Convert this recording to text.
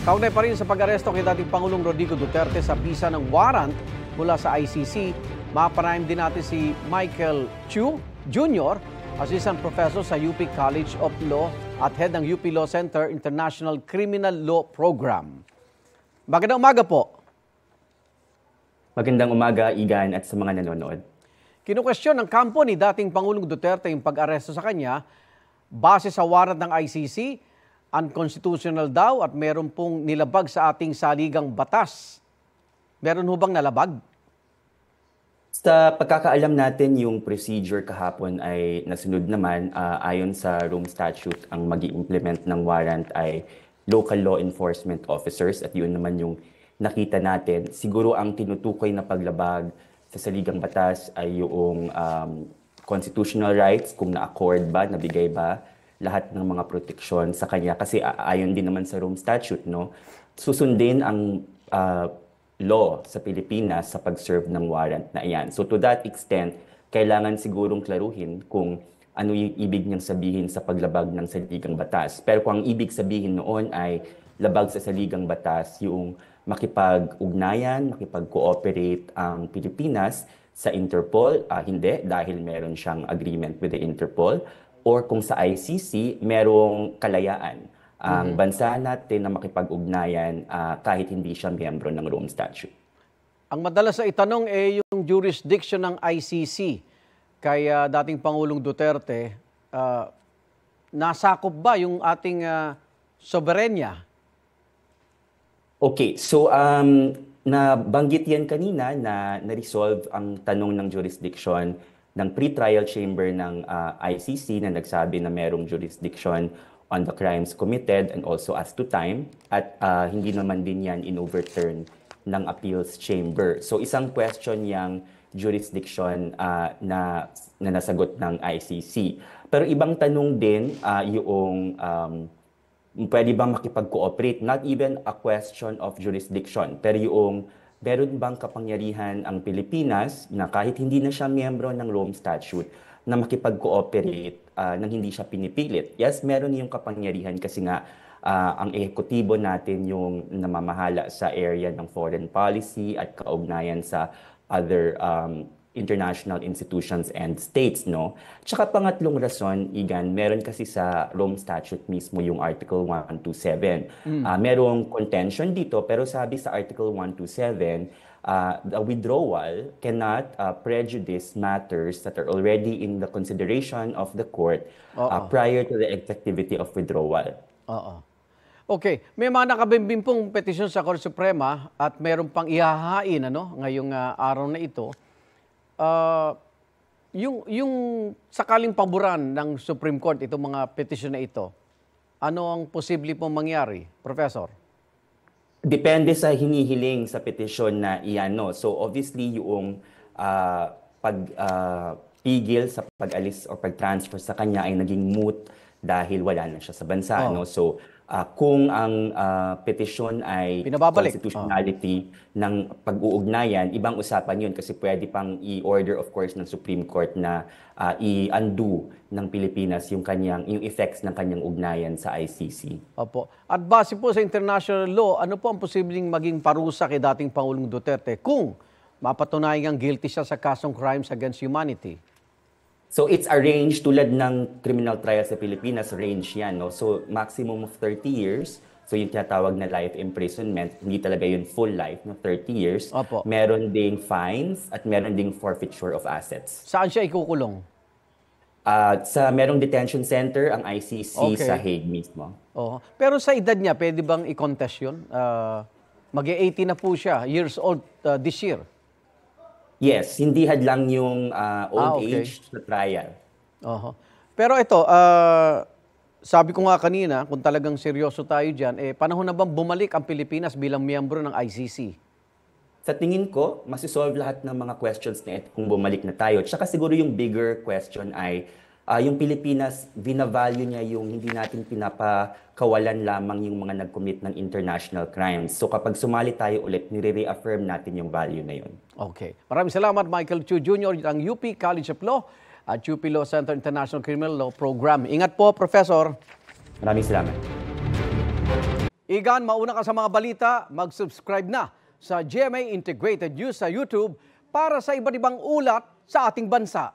Kaugnay pa rin sa pag-aresto kay dating Pangulong Rodrigo Duterte sa bisa ng warrant mula sa ICC, mapanayam din natin si Michael Chu Jr., Assistant Professor sa UP College of Law at Head ng UP Law Center International Criminal Law Program. Magandang umaga po. Magandang umaga, Igan, at sa mga nanonood. Kinukwestiyon ng kampo ni dating Pangulong Duterte yung pag-aresto sa kanya base sa warrant ng ICC, unconstitutional daw at meron pong nilabag sa ating saligang batas. Meron ho bang nalabag? Sa pagkakaalam natin, yung procedure kahapon ay nasunod naman. Ayon sa Rome Statute, ang mag-i-implement ng warrant ay local law enforcement officers at yun naman yung nakita natin. Siguro ang tinutukoy na paglabag sa saligang batas ay yung constitutional rights, kung na-accord ba, nabigay ba lahat ng mga proteksyon sa kanya. Kasi ayon din naman sa Rome Statute, no, susundin ang law sa Pilipinas sa pag-serve ng warrant na iyan. So to that extent, kailangan sigurong klaruhin kung ano yung ibig niyang sabihin sa paglabag ng saligang batas. Pero kung ang ibig sabihin noon ay labag sa saligang batas, yung makipag-ugnayan, makipag-cooperate ang Pilipinas sa Interpol, hindi, dahil meron siyang agreement with the Interpol, or kung sa ICC, merong kalayaan ang bansa natin na makipag-ugnayan kahit hindi siya miyembro ng Rome Statute. Ang madalas na itanong yung jurisdiction ng ICC. Kaya dating Pangulong Duterte, nasakop ba yung ating soberenya? Okay, so nabanggit yan kanina na na-resolve ang tanong ng jurisdiction ng pre-trial chamber ng ICC na nagsabi na merong jurisdiction on the crimes committed and also as to time at hindi naman din yan in-overturn ng appeals chamber. So isang question yung jurisdiction na nasagot ng ICC. Pero ibang tanong din yung pwede bang makipag-cooperate? Not even a question of jurisdiction, pero yung meron bang kapangyarihan ang Pilipinas na kahit hindi na siya miyembro ng Rome Statute na makipag-cooperate nang hindi siya pinipilit? Yes, meron yung kapangyarihan kasi nga ang ehekutibo natin yung namamahala sa area ng foreign policy at kaugnayan sa other international institutions and states, no? Tsaka pangatlong rason, Igan, meron kasi sa Rome Statute mismo yung Article 127. Merong contention dito, pero sabi sa Article 127, the withdrawal cannot prejudice matters that are already in the consideration of the court prior to the effectivity of withdrawal. Okay, may mga nakabimbing pong petisyon sa Korte Suprema at meron pang ihahain ngayong araw na ito. Yung sakaling paboran ng Supreme Court itong mga petisyon na ito, ano ang posible pong mangyari, Professor? Depende sa hinihiling sa petisyon na iyan, no? So obviously yung pagpigil sa pag-alis o pag-transfer sa kanya ay naging moot dahil wala na siya sa bansa, no? So kung ang petisyon ay constitutionality ng pag-uugnayan, ibang usapan yun kasi pwede pang i-order of course ng Supreme Court na i-undo ng Pilipinas yung effects ng kanyang ugnayan sa ICC. Opo. At base po sa international law, ano po ang posibleng maging parusa kay dating Pangulong Duterte kung mapatunayan ang guilty siya sa kasong crimes against humanity? So it's a range tulad ng criminal trial sa Pilipinas, range yan, no? So maximum of 30 years. So yung tinatawag na life imprisonment, hindi talaga yun full life, no? 30 years. Opo. Meron ding fines at meron ding forfeiture of assets. Saan siya ikukulong? Merong detention center ang ICC sa Hague mismo. Pero sa edad niya, pwede bang i-contest yun? Mag-18 na po siya, years old this year. Yes, hindi hadlang yung old age sa trial. Pero ito, sabi ko nga kanina, kung talagang seryoso tayo dyan, panahon na bang bumalik ang Pilipinas bilang miyembro ng ICC? Sa tingin ko, masisolve lahat ng mga questions na ito kung bumalik na tayo. Tsaka siguro yung bigger question ay, yung Pilipinas, binavalue niya yung hindi natin pinapakawalan lamang yung mga nag-commit ng international crimes. So kapag sumali tayo ulit, nire-reaffirm natin yung value na yun. Okay. Maraming salamat, Michael Chu Jr. ng UP College of Law at UP Law Center International Criminal Law Program. Ingat po, Professor. Maraming salamat. Igan, mauna ka sa mga balita, mag-subscribe na sa GMA Integrated News sa YouTube para sa iba't ibang ulat sa ating bansa.